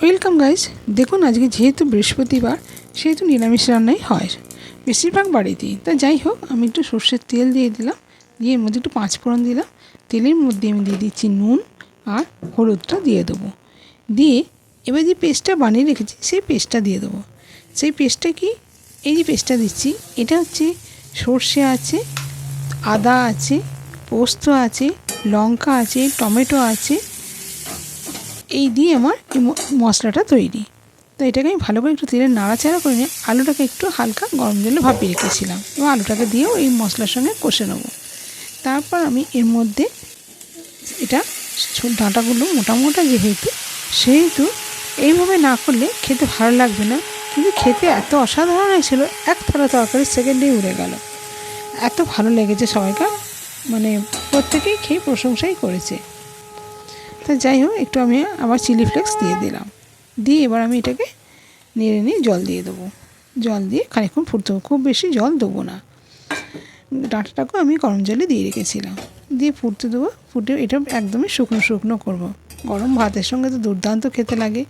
Welcome guys. দেখুন আজকে যেহেতু বৃহস্পতিবার সেহেতু নিরামিষ রান্নাই হয় বেশিরভাগ বাড়িতেই। তা যাই হোক, আমি একটু সর্ষের তেল দিয়ে দিলাম, দিয়ে এর মধ্যে একটু পাঁচফোড়ন দিলাম। তেলের মধ্যে আমি দিয়ে দিচ্ছি নুন আর হলুদটা দিয়ে দেবো। দিয়ে এবার যে পেস্টটা বানিয়ে রেখেছি সেই পেস্টটা দিয়ে দেবো। সেই পেস্টটা কি, এই যে পেস্টটা দিচ্ছি এটা হচ্ছে সর্ষে আছে, আদা আছে, পোস্ত আছে, লঙ্কা আছে, টমেটো আছে, এই দিয়ে আমার এই মশলাটা তৈরি। তো এটাকে আমি ভালো করে একটু তেলে নাড়াচাড়া করে নিয়ে আলুটাকে একটু হালকা গরম জলে ভাপিয়ে রেখেছিলাম এবং আলুটাকে দিয়েও এই মশলার সঙ্গে কষে নেবো। তারপর আমি এর মধ্যে এটা ডাঁটাগুলো মোটা মোটা সেহেতু এইভাবে না করলে খেতে ভালো লাগবে না, কিন্তু খেতে এত অসাধারণ হয়েছিল, এক থালা তরকারি সেকেন্ডেই উড়ে গেল। এত ভালো লেগেছে সবাইকার, মানে প্রত্যেকেই খেয়ে প্রশংসাই করেছে। তো যাই হোক, একটু আমি আবার চিলি ফ্লেক্স দিয়ে দিলাম, দিয়ে এবার আমি এটাকে নেড়ে নিয়ে জল দিয়ে দেবো। জল দিয়ে খানিকক্ষণ ফুটতে হবে, খুব বেশি জল দেবো না। ডাঁটাটাকেও আমি গরম জলে দিয়ে রেখেছিলাম, দিয়ে ফুটতে দেবো। ফুটে এটা একদমই শুকনো শুকনো করবো। গরম ভাতের সঙ্গে তো দুর্দান্ত খেতে লাগে।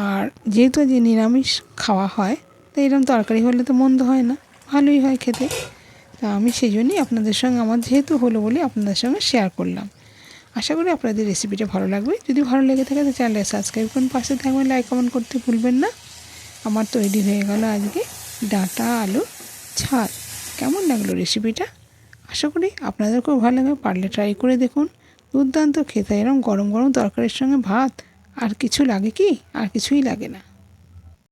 আর যেহেতু যে নিরামিষ খাওয়া হয়, তো এরকম তরকারি হলে তো মন্দ হয় না, ভালোই হয় খেতে। তা আমি সেই জন্যই আপনাদের সঙ্গে, আমার যেহেতু হলো বলে আপনাদের সঙ্গে শেয়ার করলাম। আশা করি আপনাদের রেসিপিটা ভালো লাগবে। যদি ভালো লেগে থাকে তো চ্যানেলটা সাবস্ক্রাইব করুন, পাশে থাকবেন, লাইক কমেন্ট করতে ভুলবেন না। আমার তৈরি হয়ে গেল আজকে ডাঁটা আলু ঝাল। কেমন লাগলো রেসিপিটা? আশা করি আপনাদেরকেও ভালো লাগবে, পারলে ট্রাই করে দেখুন। দুর্দান্ত খেতে, এরকম গরম গরম তরকারির সঙ্গে ভাত আর কিছু লাগে কি? আর কিছুই লাগে না।